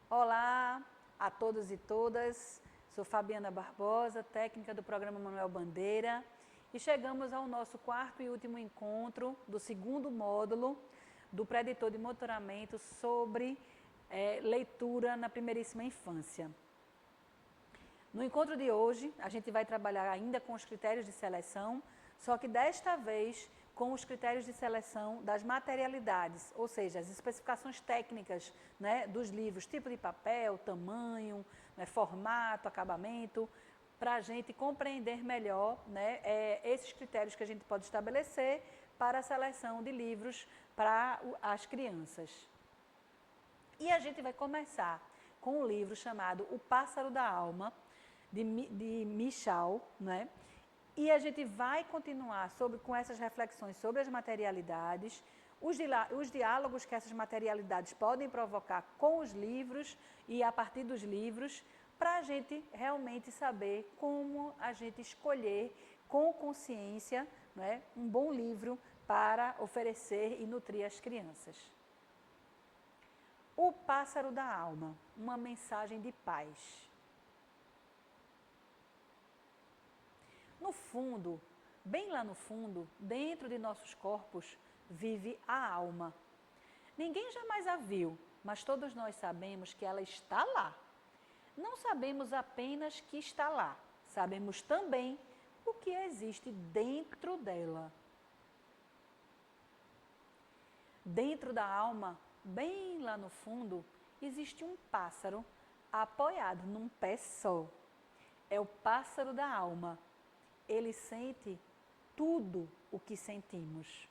Olá a todos e todas, sou Fabiana Barbosa, técnica do programa Manuel Bandeira, e chegamos ao nosso quarto e último encontro do segundo módulo do preditor de monitoramento sobre leitura na primeiríssima infância. No encontro de hoje, a gente vai trabalhar ainda com os critérios de seleção, só que desta vez com os critérios de seleção das materialidades, ou seja, as especificações técnicas, né, dos livros, tipo de papel, tamanho, né, formato, acabamento, para a gente compreender melhor, né, esses critérios que a gente pode estabelecer para a seleção de livros para as crianças. E a gente vai começar com um livro chamado O Pássaro da Alma, de Michal, né? E a gente vai continuar com essas reflexões sobre as materialidades, os diálogos que essas materialidades podem provocar com os livros e a partir dos livros, para a gente realmente saber como a gente escolher com consciência, né, um bom livro para oferecer e nutrir as crianças. O Pássaro da Alma, uma mensagem de paz. No fundo, bem lá no fundo, dentro de nossos corpos, vive a alma. Ninguém jamais a viu, mas todos nós sabemos que ela está lá. Não sabemos apenas que está lá, sabemos também o que existe dentro dela. Dentro da alma, bem lá no fundo, existe um pássaro apoiado num pé só. É o pássaro da alma. Ele sente tudo o que sentimos.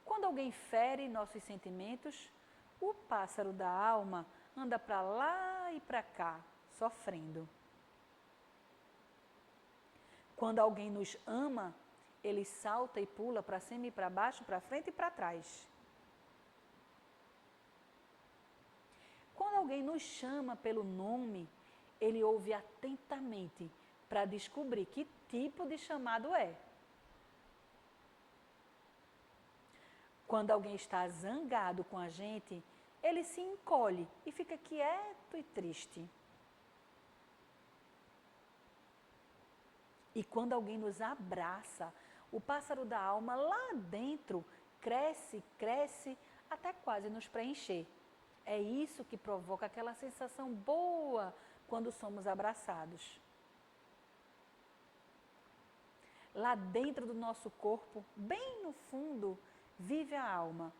Quando alguém fere nossos sentimentos, o pássaro da alma anda para lá e para cá, sofrendo. Quando alguém nos ama, ele salta e pula para cima e para baixo, para frente e para trás. Quando alguém nos chama pelo nome, ele ouve atentamente para descobrir que tipo de chamado é. Quando alguém está zangado com a gente, ele se encolhe e fica quieto e triste. E quando alguém nos abraça, o pássaro da alma lá dentro cresce, cresce até quase nos preencher. É isso que provoca aquela sensação boa quando somos abraçados. Lá dentro do nosso corpo, bem no fundo, vive a alma.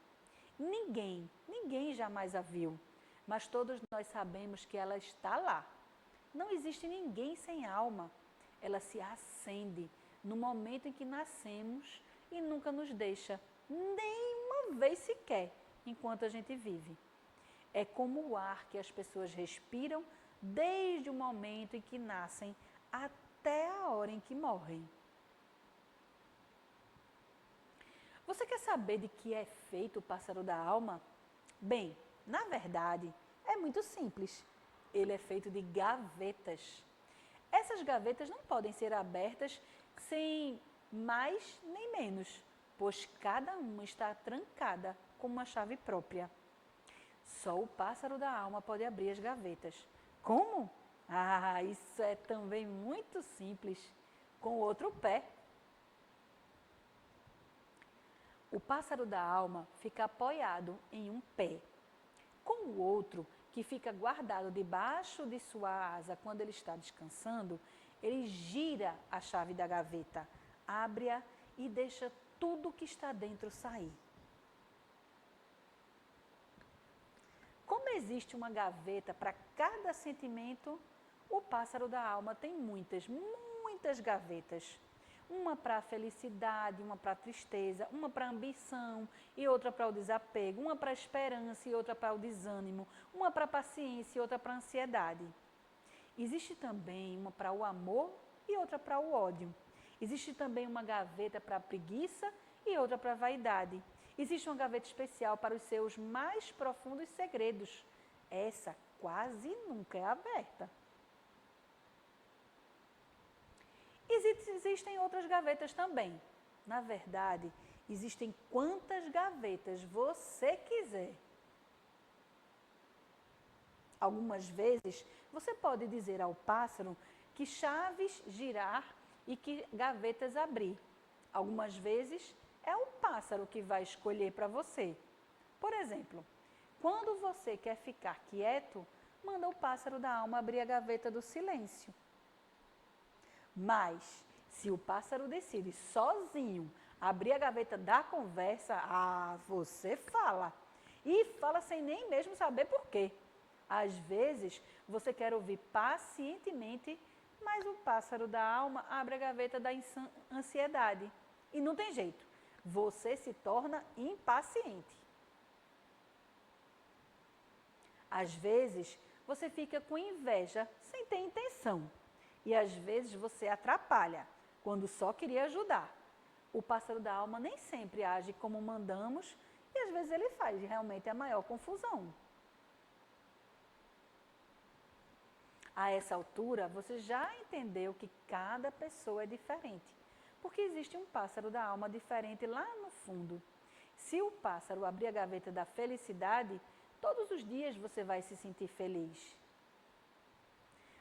Ninguém jamais a viu, mas todos nós sabemos que ela está lá. Não existe ninguém sem alma. Ela se acende no momento em que nascemos e nunca nos deixa, nem uma vez sequer, enquanto a gente vive. É como o ar que as pessoas respiram desde o momento em que nascem até a hora em que morrem. Você quer saber de que é feito o pássaro da alma? Bem, na verdade, é muito simples. Ele é feito de gavetas. Essas gavetas não podem ser abertas sem mais nem menos, pois cada uma está trancada com uma chave própria. Só o pássaro da alma pode abrir as gavetas. Como? Ah, isso é também muito simples. Com o outro pé. O pássaro da alma fica apoiado em um pé. Com o outro, que fica guardado debaixo de sua asa quando ele está descansando, ele gira a chave da gaveta, abre-a e deixa tudo que está dentro sair. Como existe uma gaveta para cada sentimento, o pássaro da alma tem muitas gavetas. Uma para a felicidade, uma para a tristeza, uma para a ambição e outra para o desapego, uma para a esperança e outra para o desânimo, uma para a paciência e outra para a ansiedade. Existe também uma para o amor e outra para o ódio. Existe também uma gaveta para a preguiça e outra para a vaidade. Existe uma gaveta especial para os seus mais profundos segredos. Essa quase nunca é aberta. Existem outras gavetas também. Na verdade, existem quantas gavetas você quiser. Algumas vezes, você pode dizer ao pássaro que chaves girar e que gavetas abrir. Algumas vezes, é o pássaro que vai escolher para você. Por exemplo, quando você quer ficar quieto, manda o pássaro da alma abrir a gaveta do silêncio. Mas, se o pássaro decide sozinho abrir a gaveta da conversa, você fala. E fala sem nem mesmo saber por quê. Às vezes, você quer ouvir pacientemente, mas o pássaro da alma abre a gaveta da ansiedade. E não tem jeito, você se torna impaciente. Às vezes, você fica com inveja sem ter intenção. E às vezes você atrapalha, quando só queria ajudar. O pássaro da alma nem sempre age como mandamos e às vezes ele faz realmente a maior confusão. A essa altura, você já entendeu que cada pessoa é diferente, porque existe um pássaro da alma diferente lá no fundo. Se o pássaro abrir a gaveta da felicidade, todos os dias você vai se sentir feliz.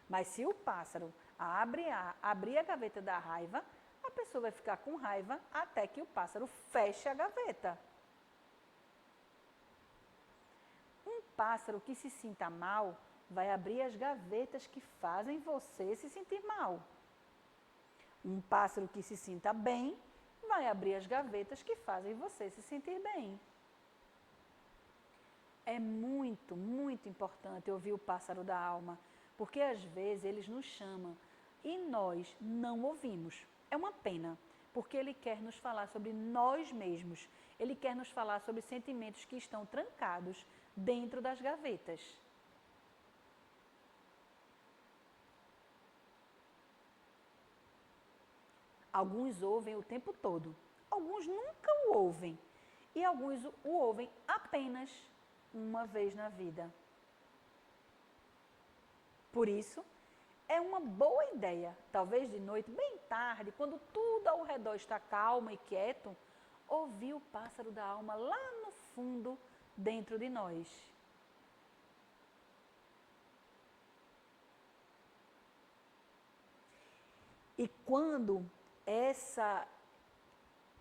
Mas se o pássaro abrir a gaveta da raiva, a pessoa vai ficar com raiva até que o pássaro feche a gaveta. Um pássaro que se sinta mal vai abrir as gavetas que fazem você se sentir mal. Um pássaro que se sinta bem vai abrir as gavetas que fazem você se sentir bem. É muito, muito importante ouvir o pássaro da alma, porque às vezes eles nos chamam e nós não ouvimos. É uma pena, porque ele quer nos falar sobre nós mesmos. Ele quer nos falar sobre sentimentos que estão trancados dentro das gavetas. Alguns ouvem o tempo todo, alguns nunca o ouvem e alguns o ouvem apenas uma vez na vida. Por isso, é uma boa ideia, talvez de noite, bem tarde, quando tudo ao redor está calmo e quieto, ouvir o pássaro da alma lá no fundo, dentro de nós. E quando essa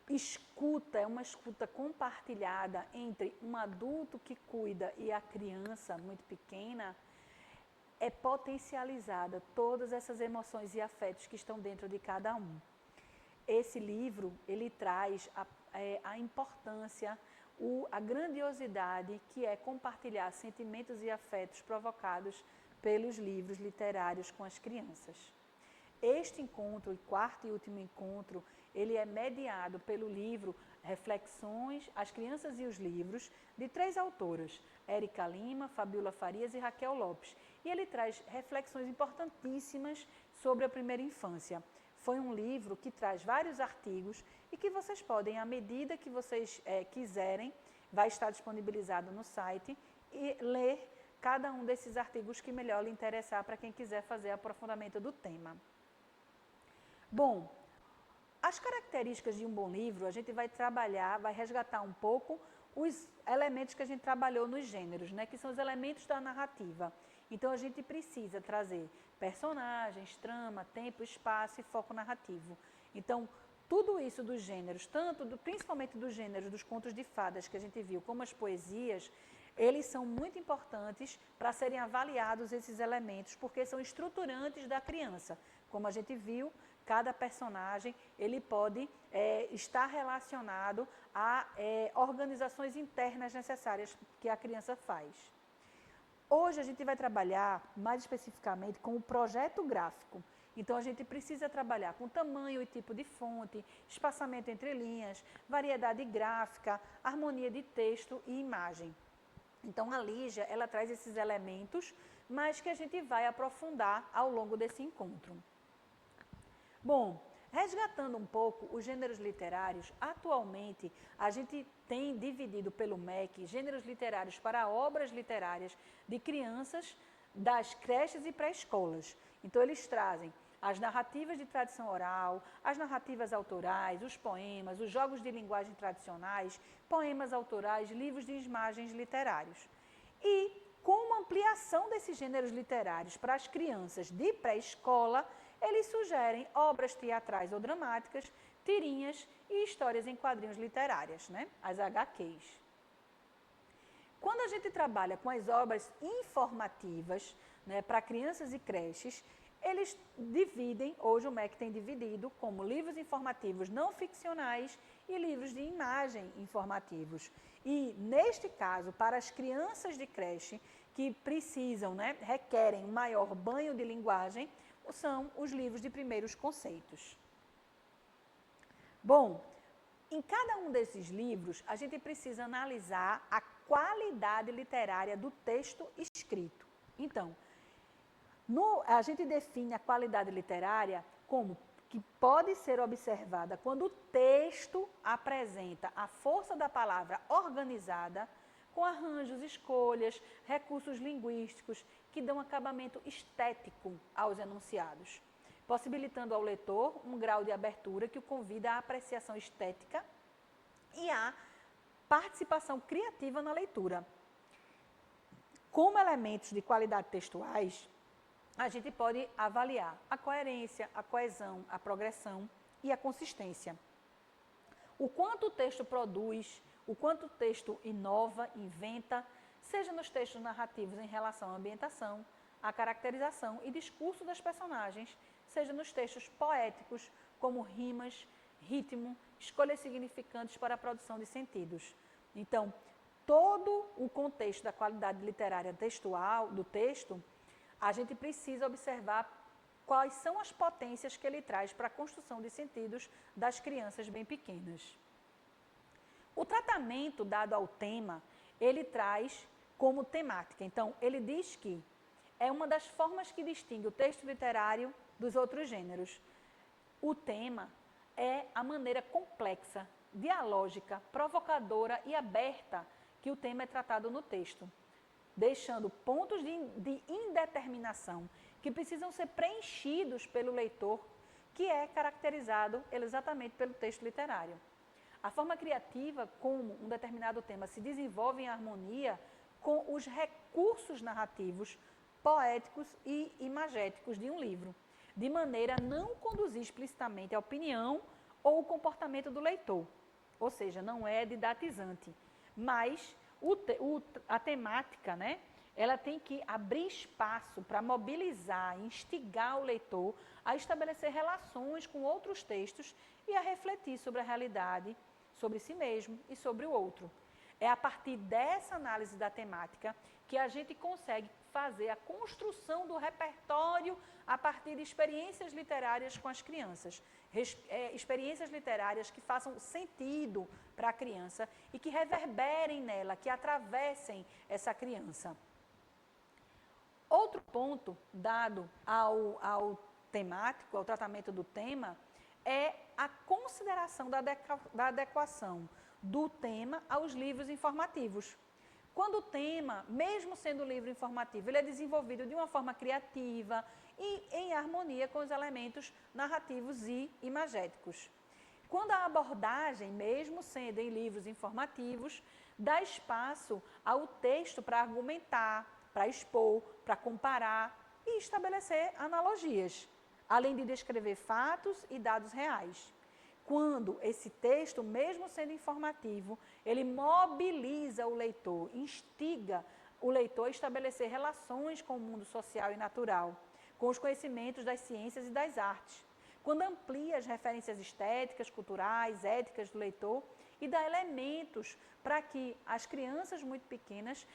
escuta é uma escuta compartilhada entre um adulto que cuida e a criança muito pequena, é potencializada todas essas emoções e afetos que estão dentro de cada um. Esse livro, ele traz a importância, a grandiosidade que é compartilhar sentimentos e afetos provocados pelos livros literários com as crianças. Este encontro, o quarto e último encontro, ele é mediado pelo livro Reflexões, As Crianças e os Livros, de 3 autoras, Érica Lima, Fabiola Farias e Raquel Lopes. E ele traz reflexões importantíssimas sobre a primeira infância. Foi um livro que traz vários artigos e que vocês podem, à medida que vocês quiserem, vai estar disponibilizado no site, e ler cada um desses artigos que melhor lhe interessar para quem quiser fazer aprofundamento do tema. Bom, as características de um bom livro, a gente vai trabalhar, vai resgatar um pouco os elementos que a gente trabalhou nos gêneros, né, que são os elementos da narrativa. Então, a gente precisa trazer personagens, trama, tempo, espaço e foco narrativo. Então, tudo isso dos gêneros, principalmente dos gêneros dos contos de fadas que a gente viu, como as poesias, eles são muito importantes para serem avaliados esses elementos, porque são estruturantes da criança. Como a gente viu, cada personagem ele pode estar relacionado a organizações internas necessárias que a criança faz. Hoje a gente vai trabalhar mais especificamente com o projeto gráfico. Então a gente precisa trabalhar com tamanho e tipo de fonte, espaçamento entre linhas, variedade gráfica, harmonia de texto e imagem. Então a Lígia, ela traz esses elementos, mas que a gente vai aprofundar ao longo desse encontro. Bom, resgatando um pouco os gêneros literários, atualmente a gente tem dividido pelo MEC gêneros literários para obras literárias de crianças das creches e pré-escolas. Então eles trazem as narrativas de tradição oral, as narrativas autorais, os poemas, os jogos de linguagem tradicionais, poemas autorais, livros de imagens literários. E, como ampliação desses gêneros literários para as crianças de pré-escola, eles sugerem obras teatrais ou dramáticas, tirinhas e histórias em quadrinhos literárias, né? As HQs. Quando a gente trabalha com as obras informativas, né, para crianças e creches, eles dividem, hoje o MEC tem dividido, como livros informativos não ficcionais e livros de imagem informativos. E, neste caso, para as crianças de creche que precisam, né, requerem um maior banho de linguagem, são os livros de primeiros conceitos. Bom, em cada um desses livros, a gente precisa analisar a qualidade literária do texto escrito. Então, a gente define a qualidade literária como que pode ser observada quando o texto apresenta a força da palavra organizada, com arranjos, escolhas, recursos linguísticos que dão acabamento estético aos enunciados, possibilitando ao leitor um grau de abertura que o convida à apreciação estética e à participação criativa na leitura. Como elementos de qualidade textuais, a gente pode avaliar a coerência, a coesão, a progressão e a consistência. O quanto o texto produz, o quanto o texto inova, inventa, seja nos textos narrativos em relação à ambientação, à caracterização e discurso das personagens, seja nos textos poéticos, como rimas, ritmo, escolhas significantes para a produção de sentidos. Então, todo o contexto da qualidade literária textual, do texto, a gente precisa observar quais são as potências que ele traz para a construção de sentidos das crianças bem pequenas. O tratamento dado ao tema, ele traz como temática. Então, ele diz que é uma das formas que distingue o texto literário dos outros gêneros. O tema é a maneira complexa, dialógica, provocadora e aberta que o tema é tratado no texto, deixando pontos de indeterminação que precisam ser preenchidos pelo leitor, que é caracterizado exatamente pelo texto literário. A forma criativa como um determinado tema se desenvolve em harmonia com os recursos narrativos, poéticos e imagéticos de um livro, de maneira a não conduzir explicitamente a opinião ou o comportamento do leitor, ou seja, não é didatizante, mas a temática, né, ela tem que abrir espaço para mobilizar, instigar o leitor a estabelecer relações com outros textos e a refletir sobre a realidade, sobre si mesmo e sobre o outro. É a partir dessa análise da temática que a gente consegue fazer a construção do repertório a partir de experiências literárias com as crianças. Experiências literárias que façam sentido para a criança e que reverberem nela, que atravessem essa criança. Outro ponto dado ao temático, ao tratamento do tema, é a consideração da adequação do tema aos livros informativos. Quando o tema, mesmo sendo livro informativo, ele é desenvolvido de uma forma criativa e em harmonia com os elementos narrativos e imagéticos. Quando a abordagem, mesmo sendo em livros informativos, dá espaço ao texto para argumentar, para expor, para comparar e estabelecer analogias, além de descrever fatos e dados reais. Quando esse texto, mesmo sendo informativo, ele mobiliza o leitor, instiga o leitor a estabelecer relações com o mundo social e natural, com os conhecimentos das ciências e das artes. Quando amplia as referências estéticas, culturais, éticas do leitor e dá elementos para que as crianças muito pequenas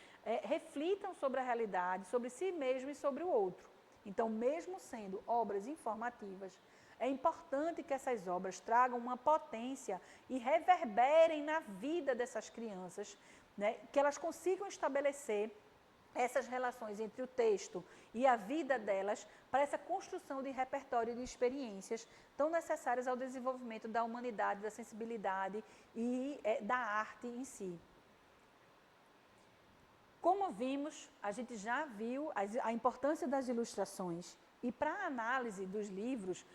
reflitam sobre a realidade, sobre si mesmo e sobre o outro. Então, mesmo sendo obras informativas, é importante que essas obras tragam uma potência e reverberem na vida dessas crianças, né? Que elas consigam estabelecer essas relações entre o texto e a vida delas para essa construção de repertório de experiências tão necessárias ao desenvolvimento da humanidade, da sensibilidade e da arte em si. Como vimos, a gente já viu a importância das ilustrações E para a análise dos livros,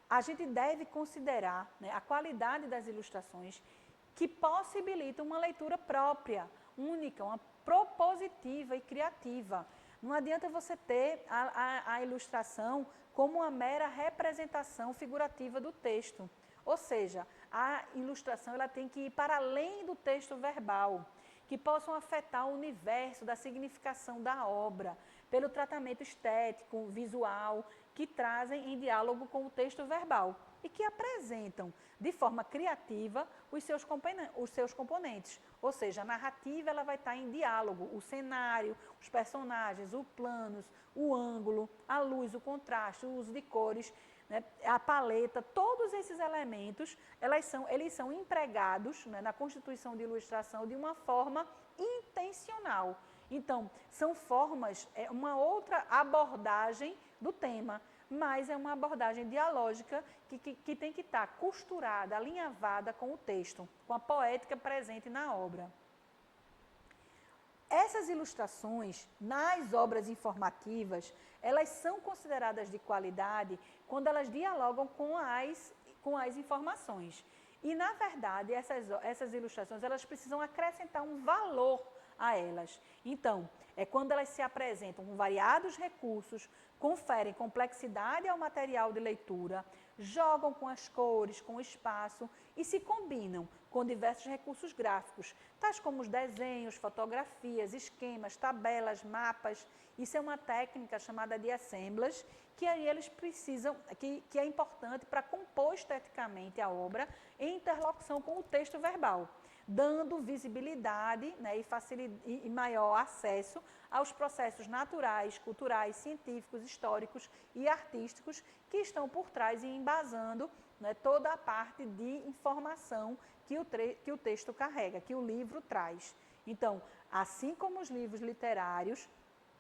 a gente deve considerar, né, a qualidade das ilustrações que possibilitam uma leitura própria, única, uma propositiva e criativa. Não adianta você ter a ilustração como uma mera representação figurativa do texto. Ou seja, a ilustração ela tem que ir para além do texto verbal, que possam afetar o universo da significação da obra, pelo tratamento estético, visual, que trazem em diálogo com o texto verbal e que apresentam de forma criativa os seus componentes. Ou seja, a narrativa ela vai estar em diálogo, o cenário, os personagens, os planos, o ângulo, a luz, o contraste, o uso de cores, né, a paleta, todos esses elementos, eles são empregados, né, na constituição de ilustração de uma forma intencional. Então, são formas, uma outra abordagem do tema, mas é uma abordagem dialógica que tem que estar costurada, alinhavada com o texto, com a poética presente na obra. Essas ilustrações, nas obras informativas, elas são consideradas de qualidade quando elas dialogam com as informações. E, na verdade, essas ilustrações, elas precisam acrescentar um valor a elas. Então, é quando elas se apresentam com variados recursos, conferem complexidade ao material de leitura, jogam com as cores, com o espaço e se combinam com diversos recursos gráficos, tais como os desenhos, fotografias, esquemas, tabelas, mapas. Isso é uma técnica chamada de assemblage, que aí eles precisam, que é importante para compor esteticamente a obra em interlocução com o texto verbal, dando visibilidade, né, e maior acesso aos processos naturais, culturais, científicos, históricos e artísticos que estão por trás e embasando, né, toda a parte de informação que o texto carrega, que o livro traz. Então, assim como os livros literários,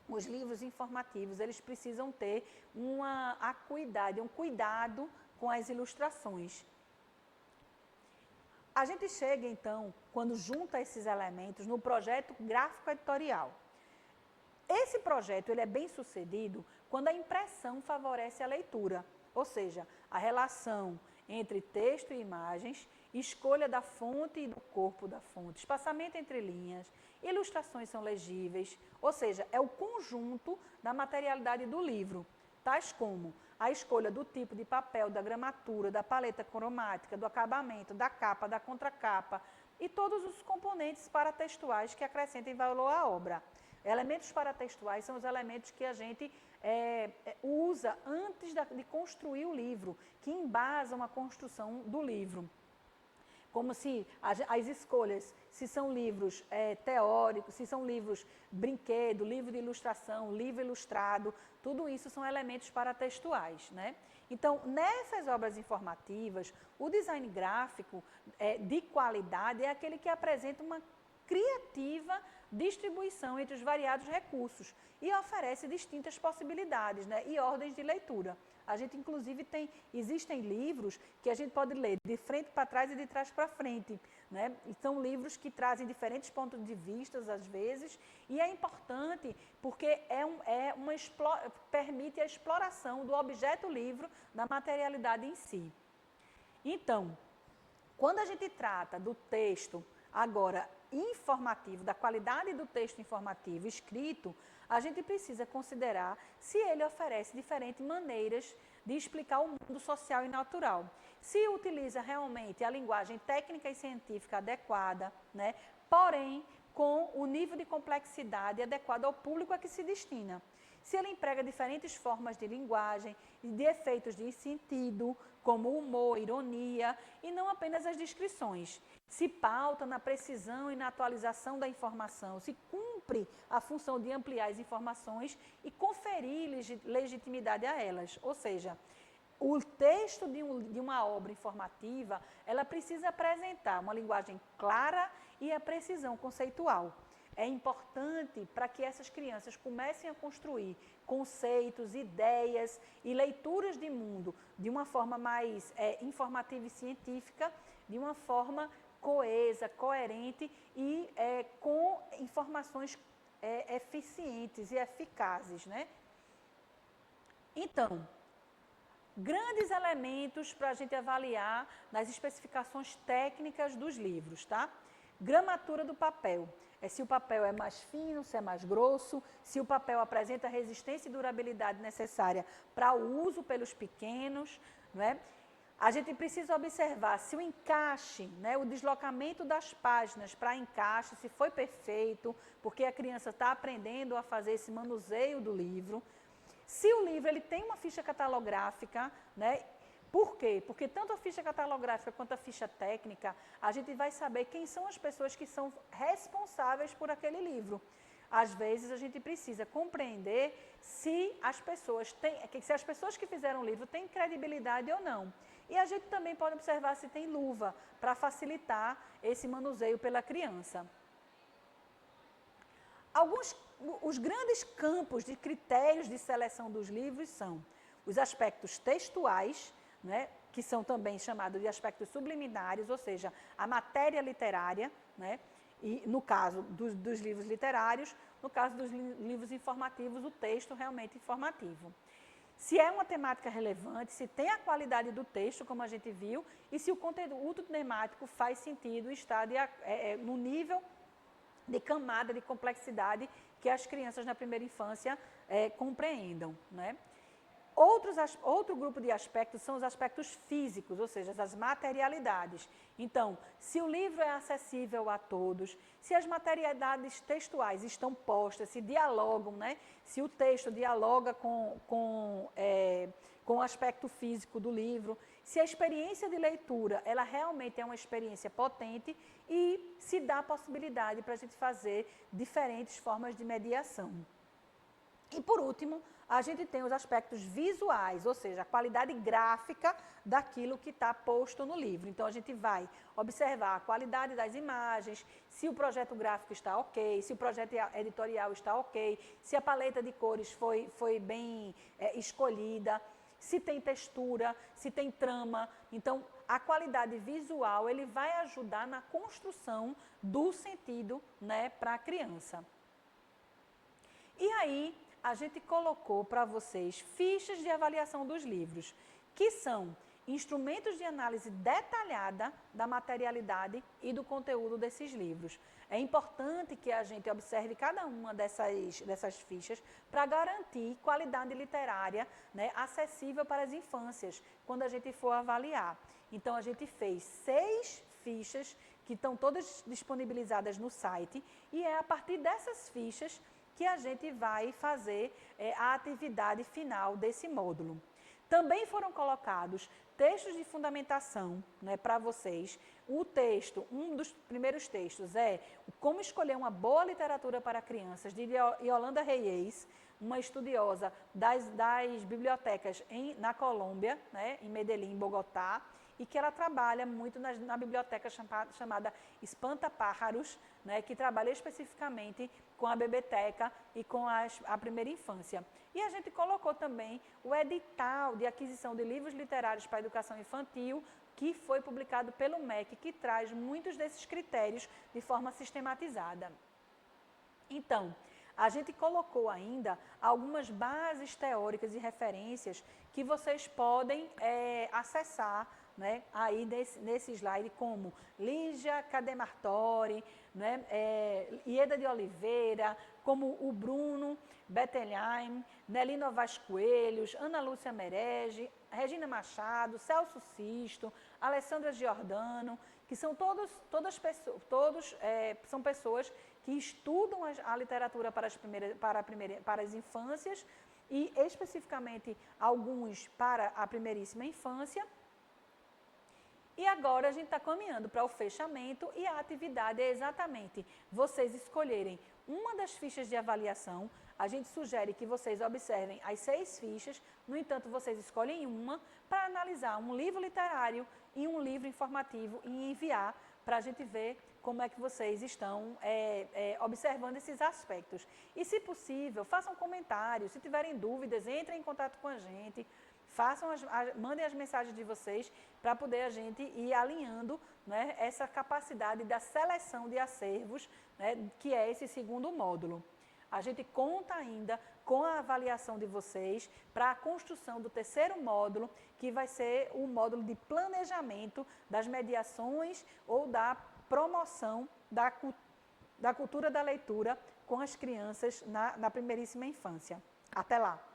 os livros informativos, eles precisam ter uma acuidade, um cuidado com as ilustrações. A gente chega, então, quando junta esses elementos no projeto gráfico editorial. Esse projeto ele é bem sucedido quando a impressão favorece a leitura, ou seja, a relação entre texto e imagens, escolha da fonte e do corpo da fonte, espaçamento entre linhas, ilustrações são legíveis, ou seja, é o conjunto da materialidade do livro, tais como a escolha do tipo de papel, da gramatura, da paleta cromática, do acabamento, da capa, da contracapa e todos os componentes paratextuais que acrescentem valor à obra. Elementos paratextuais são os elementos que a gente usa antes de construir o livro, que embasam a construção do livro. Como se as escolhas, se são livros teóricos, se são livros brinquedo, livro de ilustração, livro ilustrado, tudo isso são elementos paratextuais, né? Então, nessas obras informativas, o design gráfico de qualidade é aquele que apresenta uma criativa distribuição entre os variados recursos e oferece distintas possibilidades, né, e ordens de leitura. A gente, inclusive, existem livros que a gente pode ler de frente para trás e de trás para frente, né? E são livros que trazem diferentes pontos de vista, às vezes, e é importante porque permite a exploração do objeto livro, da materialidade em si. Então, quando a gente trata do texto, agora, informativo, da qualidade do texto informativo escrito, a gente precisa considerar se ele oferece diferentes maneiras de explicar o mundo social e natural. Se utiliza realmente a linguagem técnica e científica adequada, né, porém com o nível de complexidade adequado ao público a que se destina. Se ele emprega diferentes formas de linguagem e de efeitos de sentido, como humor, ironia, e não apenas as descrições. Se pauta na precisão e na atualização da informação, se cumpre a função de ampliar as informações e conferir legitimidade a elas. Ou seja, o texto de uma obra informativa, ela precisa apresentar uma linguagem clara e a precisão conceitual. É importante para que essas crianças comecem a construir conceitos, ideias e leituras de mundo de uma forma mais informativa e científica, de uma forma coesa, coerente e com informações eficientes e eficazes, né? Então, grandes elementos para a gente avaliar nas especificações técnicas dos livros, tá? Gramatura do papel. É se o papel é mais fino, se é mais grosso, se o papel apresenta resistência e durabilidade necessária para o uso pelos pequenos, não é? A gente precisa observar se o encaixe, né, o deslocamento das páginas para encaixe, se foi perfeito, porque a criança está aprendendo a fazer esse manuseio do livro. Se o livro ele tem uma ficha catalográfica, né? Por quê? Porque tanto a ficha catalográfica quanto a ficha técnica, a gente vai saber quem são as pessoas que são responsáveis por aquele livro. Às vezes a gente precisa compreender se as pessoas que fizeram o livro têm credibilidade ou não. E a gente também pode observar se tem luva, para facilitar esse manuseio pela criança. Os grandes campos de critérios de seleção dos livros são os aspectos textuais, né, que são também chamados de aspectos subliminares, ou seja, a matéria literária, né, e no caso dos livros literários, no caso dos livros informativos, o texto realmente informativo. Se é uma temática relevante, se tem a qualidade do texto, como a gente viu, e se o conteúdo temático faz sentido e está no nível de camada de complexidade que as crianças na primeira infância compreendam, né? Outro grupo de aspectos são os aspectos físicos, ou seja, as materialidades. Então, se o livro é acessível a todos, se as materialidades textuais estão postas, se dialogam, né? Se o texto dialoga com o aspecto físico do livro, se a experiência de leitura ela realmente é uma experiência potente e se dá a possibilidade para a gente fazer diferentes formas de mediação. E, por último, a gente tem os aspectos visuais, ou seja, a qualidade gráfica daquilo que está posto no livro. Então, a gente vai observar a qualidade das imagens, se o projeto gráfico está ok, se o projeto editorial está ok, se a paleta de cores foi bem escolhida, se tem textura, se tem trama. Então, a qualidade visual ele vai ajudar na construção do sentido, né, para a criança. E aí, a gente colocou para vocês fichas de avaliação dos livros, que são instrumentos de análise detalhada da materialidade e do conteúdo desses livros. É importante que a gente observe cada uma dessas fichas para garantir qualidade literária, né, acessível para as infâncias, quando a gente for avaliar. Então, a gente fez 6 fichas que estão todas disponibilizadas no site e é a partir dessas fichas que a gente vai fazer a atividade final desse módulo. Também foram colocados textos de fundamentação, né, para vocês. O texto, um dos primeiros textos é Como Escolher uma Boa Literatura para Crianças, de Yolanda Reyes, uma estudiosa das bibliotecas na Colômbia, né, em Medellín, Bogotá, e que ela trabalha muito na biblioteca chamada Espanta Pájaros, né, que trabalha especificamente com a biblioteca e com a primeira infância. E a gente colocou também o edital de aquisição de livros literários para a educação infantil, que foi publicado pelo MEC, que traz muitos desses critérios de forma sistematizada. Então, a gente colocou ainda algumas bases teóricas e referências que vocês podem acessar, né, aí nesse slide, como Lígia Cademartori, né, Ieda de Oliveira, como o Bruno Bettelheim, Nelly Vaz Coelhos, Ana Lúcia Merege, Regina Machado, Celso Sisto, Alessandra Giordano, que são são pessoas que estudam a literatura para as infâncias e especificamente alguns para a primeiríssima infância. E agora a gente está caminhando para o fechamento e a atividade é exatamente vocês escolherem uma das fichas de avaliação. A gente sugere que vocês observem as 6 fichas, no entanto, vocês escolhem uma para analisar um livro literário e um livro informativo e enviar para a gente ver como é que vocês estão observando esses aspectos. E, se possível, façam comentários, se tiverem dúvidas, entrem em contato com a gente, mandem as mensagens de vocês para poder a gente ir alinhando, né, essa capacidade da seleção de acervos, né, que é esse segundo módulo. A gente conta ainda com a avaliação de vocês para a construção do terceiro módulo, que vai ser o módulo de planejamento das mediações ou da promoção da cultura da leitura com as crianças na primeiríssima infância. Até lá!